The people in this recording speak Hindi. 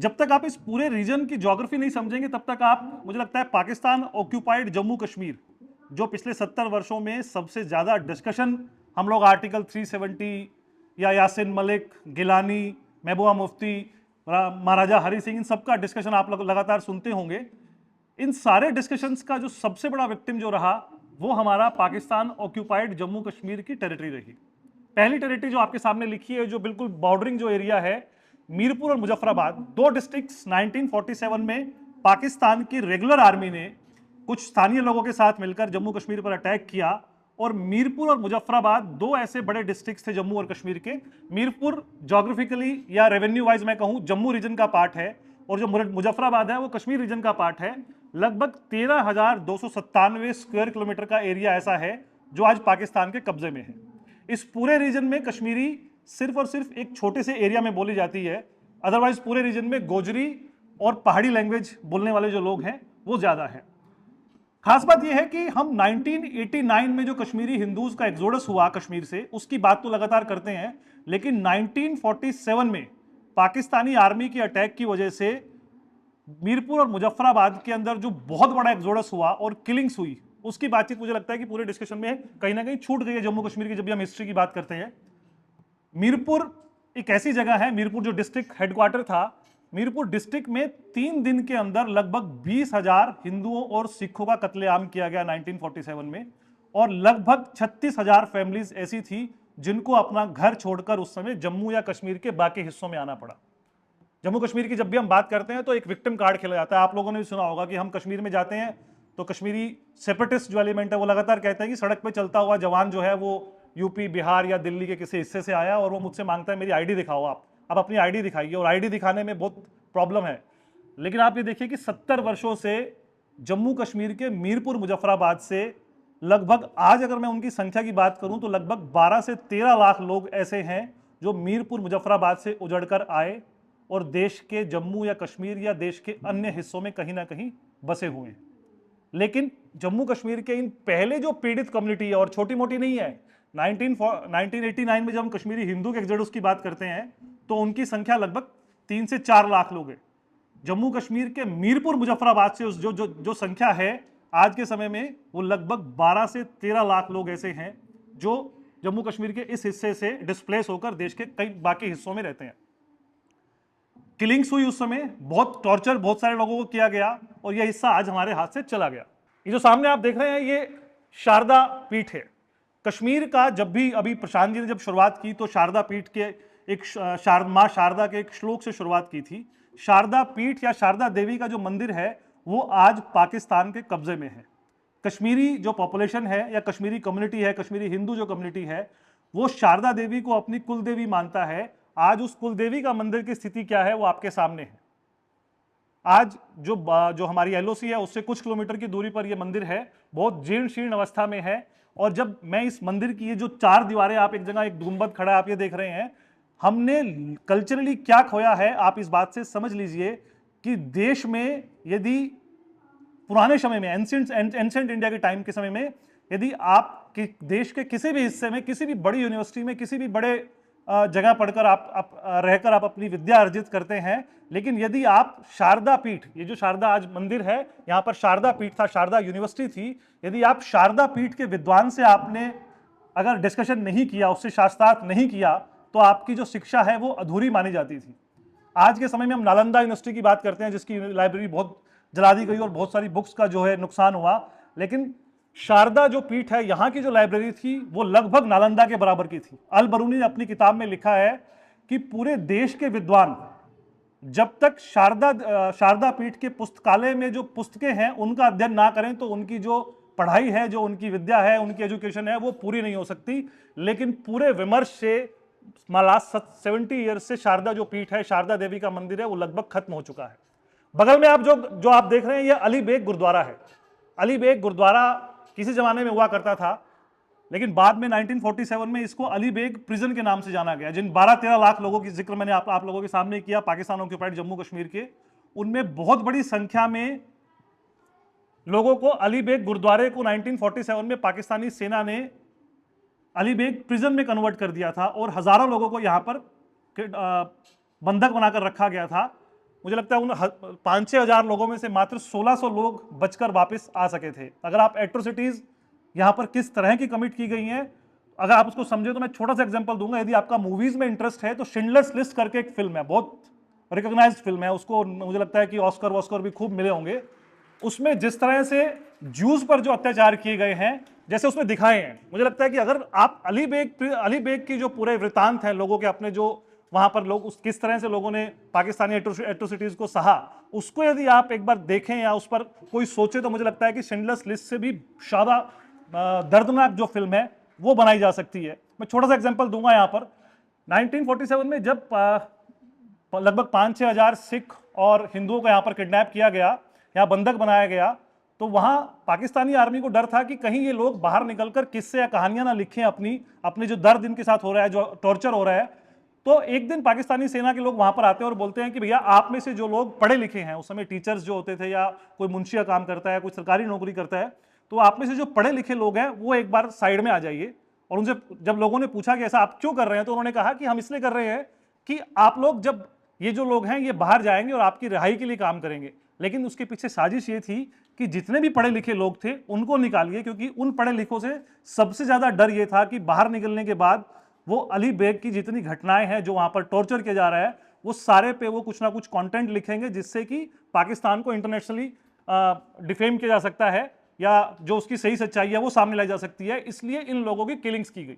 जब तक आप इस पूरे रीजन की ज्योग्राफी नहीं समझेंगे तब तक आप, मुझे लगता है, पाकिस्तान ऑक्यूपाइड जम्मू कश्मीर, जो पिछले 70 वर्षों में सबसे ज्यादा डिस्कशन हम लोग आर्टिकल 370 या यासिन मलिक, गिलानी, महबूबा मुफ्ती, महाराजा हरि सिंह, इन सबका डिस्कशन आप लोग लगातार सुनते होंगे। इन सारे डिस्कशंस का जो सबसे बड़ा विक्टिम जो रहा वो हमारा पाकिस्तान ऑक्यूपाइड जम्मू कश्मीर की टेरिटरी रही। पहली टेरिटरी जो आपके सामने लिखी है, जो बिल्कुल बॉर्डरिंग जो एरिया है, मीरपुर और मुजफ्फराबाद, दो डिस्ट्रिक्ट्स 1947 में पाकिस्तान की रेगुलर आर्मी ने कुछ स्थानीय लोगों के साथ मिलकर जम्मू कश्मीर पर अटैक किया, और मीरपुर और मुजफ्फराबाद दो ऐसे बड़े डिस्ट्रिक्ट्स थे जम्मू और कश्मीर के। मीरपुर ज्योग्राफिकली या रेवेन्यू वाइज मैं कहूं जम्मू रीजन का पार्ट है, और जो मुजफ्फराबाद है वो कश्मीर रीजन का पार्ट है। लगभग 13,297 स्क्वायर किलोमीटर का एरिया ऐसा है जो आज पाकिस्तान के कब्जे में है। इस पूरे रीजन में कश्मीरी सिर्फ और सिर्फ एक छोटे से एरिया में बोली जाती है, अदरवाइज पूरे रीजन में गोजरी और पहाड़ी लैंग्वेज बोलने वाले जो लोग हैं वो ज्यादा है। खास बात यह है कि हम 1989 में जो कश्मीरी हिंदूज का एक्सोडस हुआ कश्मीर से, उसकी बात तो लगातार करते हैं, लेकिन 1947 में पाकिस्तानी आर्मी के अटैक की वजह से मीरपुर और मुजफ्फराबाद के अंदर जो बहुत बड़ा एक्सोडस हुआ और किलिंग्स हुई, उसकी बातचीत मुझे लगता है कि पूरे डिस्कशन में कहीं ना कहीं छूट गई है जम्मू कश्मीर की, जब भी हम हिस्ट्री की बात करते हैं। मीरपुर एक ऐसी जगह है, मीरपुर जो डिस्ट्रिक्ट हेडक्वार्टर था, मीरपुर डिस्ट्रिक्ट में 3 दिन के अंदर लगभग 20,000 हिंदुओं और सिखों का कत्लेआम किया गया 1947 में, और लगभग 36,000 फैमिलीज ऐसी थी जिनको अपना घर छोड़कर उस समय जम्मू या कश्मीर के बाकी हिस्सों में आना पड़ा। जम्मू कश्मीर की जब भी हम बात करते हैं तो एक विक्टिम कार्ड खेला जाता है। आप लोगों ने भी सुना होगा कि हम कश्मीर में जाते हैं तो कश्मीरी सेपरेटिस्ट जो एलिमेंट है वो लगातार कहते हैं कि सड़क पे चलता हुआ जवान जो है वो यूपी, बिहार या दिल्ली के किसी हिस्से से आया और वो मुझसे मांगता है मेरी आईडी दिखाओ, आप अपनी आईडी दिखाइए, और आईडी दिखाने में बहुत प्रॉब्लम है। लेकिन आप ये देखिए कि 70 वर्षों से जम्मू कश्मीर के मीरपुर मुजफ्फराबाद से लगभग, आज अगर मैं उनकी संख्या की बात करूं तो लगभग 12 से 13 लाख लोग ऐसे हैं जो मीरपुर मुजफ्फराबाद से उजड़कर आए और देश के जम्मू या कश्मीर या देश के अन्य हिस्सों में कहीं ना कहीं बसे हुए हैं। लेकिन जम्मू कश्मीर के इन पहले जो पीड़ित कम्युनिटी है, और छोटी मोटी नहीं है, 1989 में जब हम कश्मीरी हिंदू के एक्सोडस की बात करते हैं तो उनकी संख्या लगभग 3 से 4 लाख लोग है। जम्मू कश्मीर के मीरपुर मुजफ्फराबाद से जो संख्या है आज के समय में, वो लगभग 12 से 13 लाख लोग ऐसे हैं जो जम्मू कश्मीर के इस हिस्से से डिस्प्लेस होकर देश के कई बाकी हिस्सों में रहते हैं। किलिंग्स हुई उस समय, बहुत टॉर्चर बहुत सारे लोगों को किया गया, और यह हिस्सा आज हमारे हाथ से चला गया। ये जो सामने आप देख रहे हैं ये शारदा पीठ है कश्मीर का। जब भी अभी प्रशांत जी ने जब शुरुआत की तो शारदा पीठ के एक मां शारदा के एक श्लोक से शुरुआत की थी। शारदा पीठ या शारदा देवी का जो मंदिर है वो आज पाकिस्तान के कब्जे में है। कश्मीरी जो पॉपुलेशन है या कश्मीरी कम्युनिटी है, कश्मीरी हिंदू जो कम्युनिटी है, वो शारदा देवी को अपनी कुल देवी मानता है। आज उस कुल देवी का मंदिर की स्थिति क्या है वो आपके सामने है। आज जो हमारी एलओसी है उससे कुछ किलोमीटर की दूरी पर यह मंदिर है, बहुत जीर्ण शीर्ण अवस्था में है। और जब मैं इस मंदिर की ये जो 4 दीवारें, आप एक जगह एक गुंबद खड़ा है आप ये देख रहे हैं, हमने कल्चरली क्या खोया है आप इस बात से समझ लीजिए कि देश में यदि पुराने समय में एंशिएंट इंडिया के टाइम के समय में यदि आप देश के किसी भी हिस्से में, किसी भी बड़ी यूनिवर्सिटी में, किसी भी बड़े जगह पढ़कर आप रहकर आप अपनी विद्या अर्जित करते हैं, लेकिन यदि आप शारदा पीठ, ये जो शारदा आज मंदिर है यहाँ पर शारदा पीठ था, शारदा यूनिवर्सिटी थी, यदि आप शारदा पीठ के विद्वान से आपने अगर डिस्कशन नहीं किया, उससे शास्त्रार्थ नहीं किया, तो आपकी जो शिक्षा है वो अधूरी मानी जाती थी। आज के समय में हम नालंदा यूनिवर्सिटी की बात करते हैं जिसकी लाइब्रेरी बहुत जला दी गई और बहुत सारी बुक्स का जो है नुकसान हुआ, लेकिन शारदा जो पीठ है यहाँ की जो लाइब्रेरी थी वो लगभग नालंदा के बराबर की थी। अल बरूनी ने अपनी किताब में लिखा है कि पूरे देश के विद्वान जब तक शारदा पीठ के पुस्तकालय में जो पुस्तकें हैं उनका अध्ययन ना करें तो उनकी जो पढ़ाई है, जो उनकी विद्या है, उनकी एजुकेशन है, वो पूरी नहीं हो सकती। लेकिन पूरे विमर्श से लास्ट 70 ईयर्स से शारदा जो पीठ है, शारदा देवी का मंदिर है, वो लगभग खत्म हो चुका है। बगल में आप जो आप देख रहे हैं ये अली बेग गुरुद्वारा है। अली बेग गुरुद्वारा किसी जमाने में हुआ करता था, लेकिन बाद में 1947 में इसको अली बेग प्रिजन के नाम से जाना गया। जिन 12-13 लाख लोगों की जिक्र मैंने आप लोगों के सामने किया पाकिस्तान ऑक्यूपाइड जम्मू कश्मीर के, उनमें बहुत बड़ी संख्या में लोगों को अली बेग गुरुद्वारे को 1947 में पाकिस्तानी सेना ने अली बेग प्रिजन में कन्वर्ट कर दिया था और हजारों लोगों को यहां पर बंधक बनाकर रखा गया था। मुझे लगता है उन 5-6 हज़ार लोगों में से मात्र 1600 लोग बचकर वापस आ सके थे। अगर आप एट्रोसिटीज यहाँ पर किस तरह की कमिट की गई हैं, अगर आप उसको समझे, तो मैं छोटा सा एग्जांपल दूंगा। यदि आपका मूवीज में इंटरेस्ट है तो शिंडलर्स लिस्ट करके एक फिल्म है, बहुत रिकॉग्नाइज्ड फिल्म है, उसको मुझे लगता है कि ऑस्कर वॉस्कर भी खूब मिले होंगे। उसमें जिस तरह से ज्यूज पर जो अत्याचार किए गए हैं, जैसे उसमें दिखाए हैं, मुझे लगता है कि अगर आप अली बेग की जो पूरे वृतांत हैं लोगों के अपने, जो वहां पर लोग उस किस तरह से लोगों ने पाकिस्तानी एट्रोसिटीज को सहा, उसको यदि आप एक बार देखें या उस पर कोई सोचे, तो मुझे लगता है कि शिंडलर्स लिस्ट से भी ज्यादा दर्दनाक जो फिल्म है वो बनाई जा सकती है। मैं छोटा सा एग्जांपल दूंगा यहाँ पर। 1947 में जब लगभग 5-6 हज़ार सिख और हिंदुओं को यहाँ पर किडनैप किया गया, यहाँ बंधक बनाया गया, तो वहाँ पाकिस्तानी आर्मी को डर था कि कहीं ये लोग बाहर निकलकर किस्से या कहानियां ना लिखें अपने जो दर्द इनके साथ हो रहा है, जो टॉर्चर हो रहा है। तो एक दिन पाकिस्तानी सेना के लोग वहां पर आते हैं और बोलते हैं कि भैया, आप में से जो लोग पढ़े लिखे हैं, उस समय टीचर्स जो होते थे या कोई मुंशी का काम करता है, कोई सरकारी नौकरी करता है, तो आप में से जो पढ़े लिखे लोग हैं वो एक बार साइड में आ जाइए। और उनसे जब लोगों ने पूछा कि ऐसा आप क्यों कर रहे हैं, तो उन्होंने कहा कि हम इसलिए कर रहे हैं कि आप लोग, जब ये जो लोग हैं ये बाहर जाएंगे और आपकी रिहाई के लिए काम करेंगे। लेकिन उसके पीछे साजिश ये थी कि जितने भी पढ़े लिखे लोग थे उनको निकालिए, क्योंकि उन पढ़े लिखों से सबसे ज्यादा डर ये था कि बाहर निकलने के बाद वो अली बेग की जितनी घटनाएं हैं, जो वहां पर टॉर्चर किया जा रहा है, वो सारे पे वो कुछ ना कुछ कंटेंट लिखेंगे जिससे कि पाकिस्तान को इंटरनेशनली डिफेम किया जा सकता है, या जो उसकी सही सच्चाई है वो सामने लाई जा सकती है। इसलिए इन लोगों की किलिंग्स की गई।